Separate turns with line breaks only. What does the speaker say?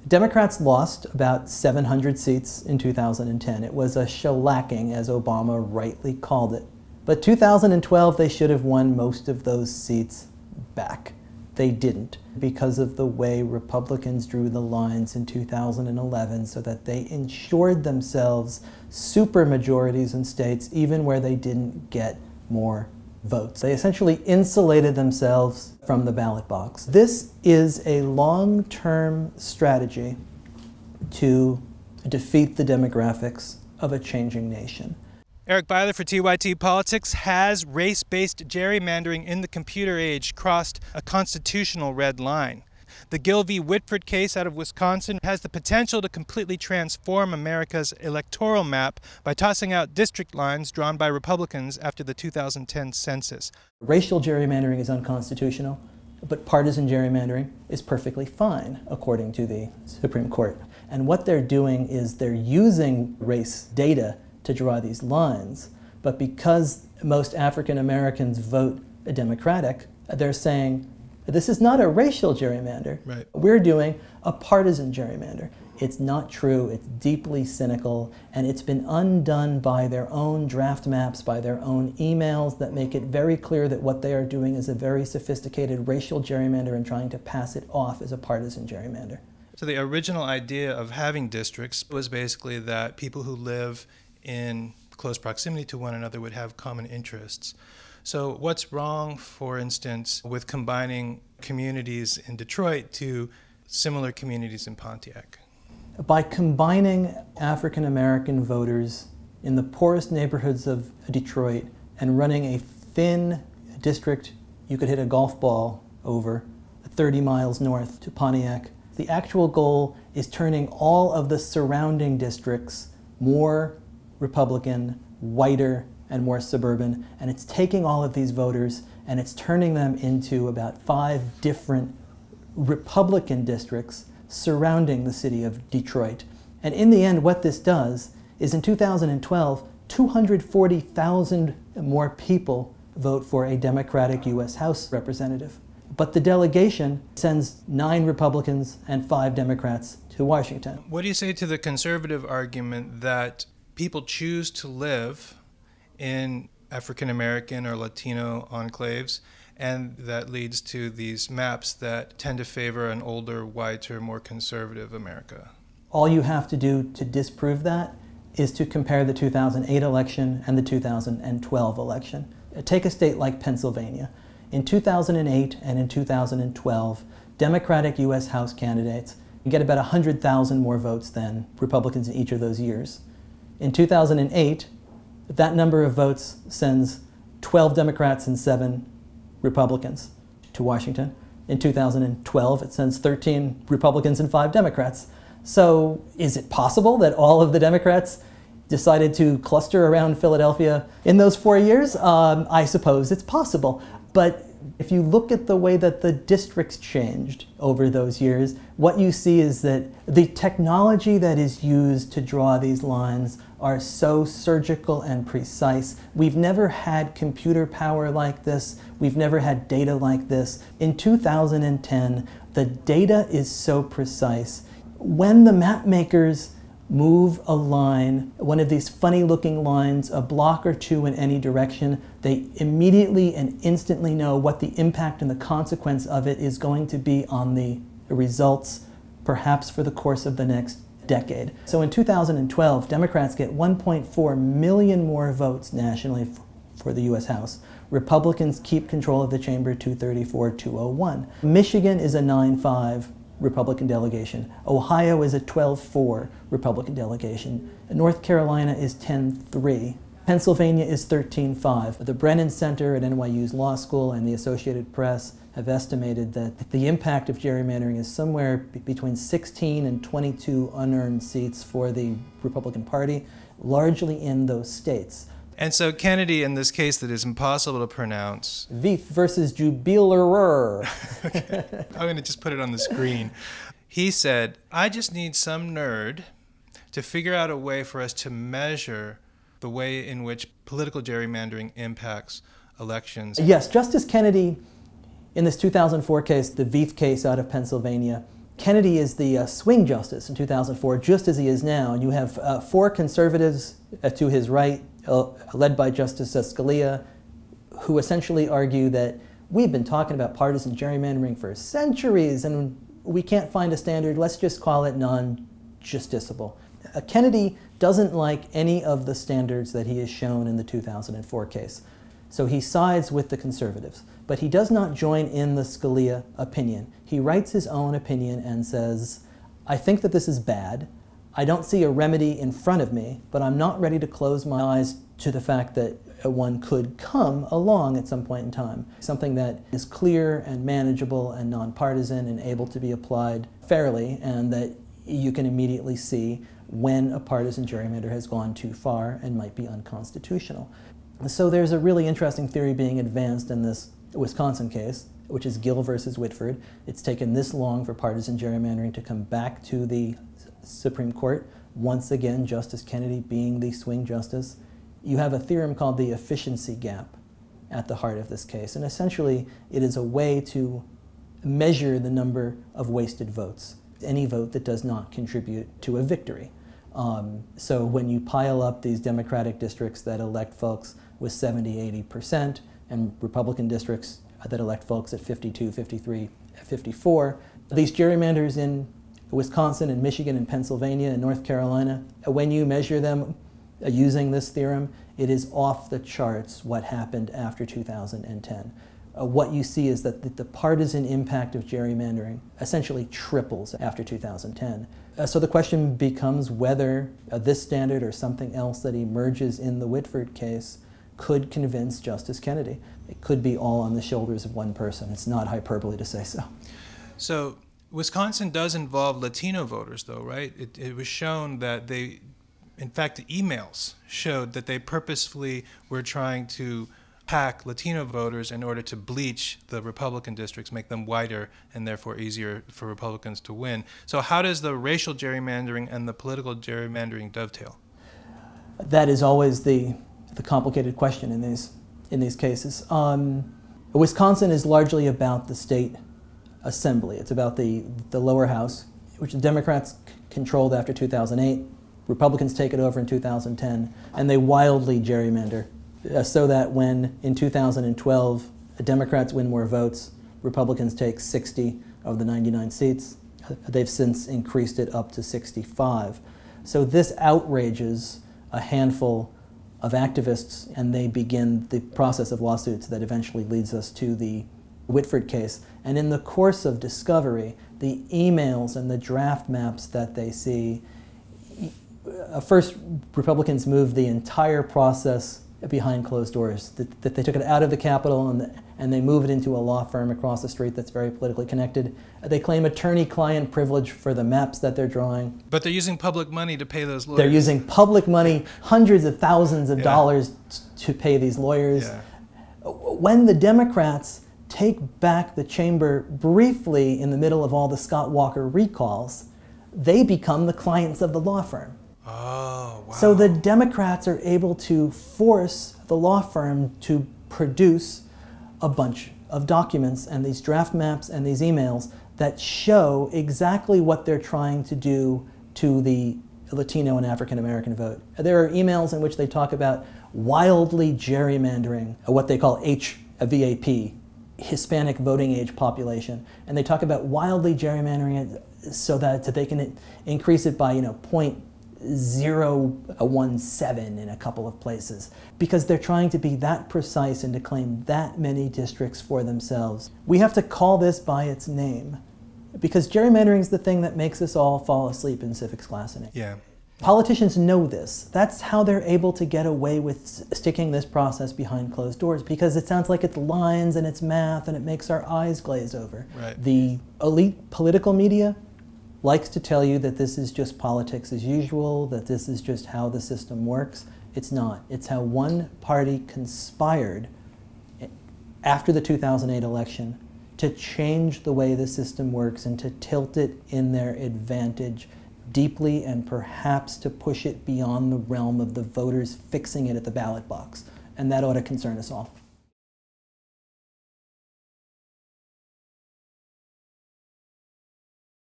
Democrats lost about 700 seats in 2010. It was a shellacking, as Obama rightly called it. But 2012, they should have won most of those seats back. They didn't, because of the way Republicans drew the lines in 2011 so that they ensured themselves supermajorities in states even where they didn't get more votes. They essentially insulated themselves from the ballot box. This is a long-term strategy to defeat the demographics of a changing nation.
Eric Byler for TYT Politics. Has race-based gerrymandering in the computer age crossed a constitutional red line? The Gill v. Whitford case out of Wisconsin has the potential to completely transform America's electoral map by tossing out district lines drawn by Republicans after the 2010 census.
Racial gerrymandering is unconstitutional, but partisan gerrymandering is perfectly fine, according to the Supreme Court. And what they're doing is they're using race data to draw these lines, but because most African Americans vote Democratic, they're saying, this is not a racial gerrymander.
Right.
We're doing a partisan gerrymander. It's not true, it's deeply cynical, and it's been undone by their own draft maps, by their own emails that make it very clear that what they are doing is a very sophisticated racial gerrymander and trying to pass it off as a partisan gerrymander.
So the original idea of having districts was basically that people who live in close proximity to one another would have common interests. So what's wrong, for instance, with combining communities in Detroit to similar communities in Pontiac?
By combining African American voters in the poorest neighborhoods of Detroit and running a thin district you could hit a golf ball over 30 miles north to Pontiac, the actual goal is turning all of the surrounding districts more Republican, whiter, and more suburban, and it's taking all of these voters and it's turning them into about 5 different Republican districts surrounding the city of Detroit. And in the end, what this does is in 2012, 240,000 more people vote for a Democratic U.S. House representative. But the delegation sends 9 Republicans and 5 Democrats to Washington.
What do you say to the conservative argument that people choose to live in African American or Latino enclaves, and that leads to these maps that tend to favor an older, whiter, more conservative America?
All you have to do to disprove that is to compare the 2008 election and the 2012 election. Take a state like Pennsylvania. In 2008 and in 2012, Democratic U.S. House candidates get about 100,000 more votes than Republicans in each of those years. In 2008, that number of votes sends 12 Democrats and 7 Republicans to Washington. In 2012, it sends 13 Republicans and 5 Democrats. So is it possible that all of the Democrats decided to cluster around Philadelphia in those 4 years? I suppose it's possible. But if you look at the way that the districts changed over those years, what you see is that the technology that is used to draw these lines are so surgical and precise. We've never had computer power like this. We've never had data like this. In 2010, the data is so precise. When the map makers move a line, one of these funny looking lines, a block or 2 in any direction, they immediately and instantly know what the impact and the consequence of it is going to be on the results, perhaps for the course of the next decade. So in 2012, Democrats get 1.4 million more votes nationally for the U.S. House. Republicans keep control of the chamber 234-201. Michigan is a 9-5 Republican delegation. Ohio is a 12-4 Republican delegation. North Carolina is 10-3. Pennsylvania is 13-5. The Brennan Center at NYU's Law School and the Associated Press have estimated that the impact of gerrymandering is somewhere between 16 and 22 unearned seats for the Republican Party, largely in those states.
And so Kennedy, in this case that is impossible to pronounce...
Veith versus Jubilerer.
Okay. I'm going to just put it on the screen. He said, I just need some nerd to figure out a way for us to measure the way in which political gerrymandering impacts elections.
Yes, Justice Kennedy, in this 2004 case, the Veith case out of Pennsylvania, Kennedy is the swing justice in 2004, just as he is now, and you have 4 conservatives to his right, led by Justice Scalia, who essentially argue that we've been talking about partisan gerrymandering for centuries and we can't find a standard, let's just call it non-justiciable. Kennedy doesn't like any of the standards that he has shown in the 2004 case. So he sides with the conservatives, but he does not join in the Scalia opinion. He writes his own opinion and says, I think that this is bad. I don't see a remedy in front of me, but I'm not ready to close my eyes to the fact that one could come along at some point in time. Something that is clear and manageable and nonpartisan and able to be applied fairly, and that you can immediately see when a partisan gerrymander has gone too far and might be unconstitutional. So there's a really interesting theory being advanced in this Wisconsin case, which is Gill versus Whitford. It's taken this long for partisan gerrymandering to come back to the Supreme Court. Once again, Justice Kennedy being the swing justice. You have a theorem called the efficiency gap at the heart of this case. And essentially, it is a way to measure the number of wasted votes. Any vote that does not contribute to a victory. So when you pile up these Democratic districts that elect folks with 70–80% and Republican districts that elect folks at 52, 53, 54, these gerrymanders in Wisconsin and Michigan and Pennsylvania and North Carolina, when you measure them using this theorem, it is off the charts what happened after 2010. What you see is that the partisan impact of gerrymandering essentially triples after 2010. So the question becomes whether this standard or something else that emerges in the Whitford case could convince Justice Kennedy. It could be all on the shoulders of one person. It's not hyperbole to say so.
So Wisconsin does involve Latino voters, though, right? It was shown that they, in fact, the emails showed that they purposefully were trying to pack Latino voters in order to bleach the Republican districts, make them whiter, and therefore easier for Republicans to win. So how does the racial gerrymandering and the political gerrymandering dovetail?
That is always the complicated question in these cases. Wisconsin is largely about the state assembly. It's about the lower house, which the Democrats controlled after 2008. Republicans take it over in 2010, and they wildly gerrymander. So that when, in 2012, the Democrats win more votes, Republicans take 60 of the 99 seats. They've since increased it up to 65. So this outrages a handful of activists, and they begin the process of lawsuits that eventually leads us to the Whitford case. And in the course of discovery, the emails and the draft maps that they see, first, Republicans moved the entire process behind closed doors. That they took it out of the Capitol and they move it into a law firm across the street that's very politically connected. They claim attorney-client privilege for the maps that they're drawing.
But they're using public money to pay those lawyers.
They're using public money, hundreds of thousands of dollars to pay these lawyers.
Yeah.
When the Democrats take back the chamber briefly in the middle of all the Scott Walker recalls, they become the clients of the law firm.
Oh, wow.
So the Democrats are able to force the law firm to produce a bunch of documents and these draft maps and these emails that show exactly what they're trying to do to the Latino and African American vote. There are emails in which they talk about wildly gerrymandering what they call HVAP, Hispanic voting age population, and they talk about wildly gerrymandering it so that they can increase it by 0.017 in a couple of places, because they're trying to be that precise and to claim that many districts for themselves. We have to call this by its name, because gerrymandering is the thing that makes us all fall asleep in civics class.
Yeah.
Politicians know this. That's how they're able to get away with sticking this process behind closed doors, because it sounds like it's lines and it's math and it makes our eyes glaze over.
Right.
The elite political media likes to tell you that this is just politics as usual, that this is just how the system works. It's not. It's how one party conspired after the 2008 election to change the way the system works and to tilt it in their advantage deeply, and perhaps to push it beyond the realm of the voters fixing it at the ballot box. And that ought to concern us all.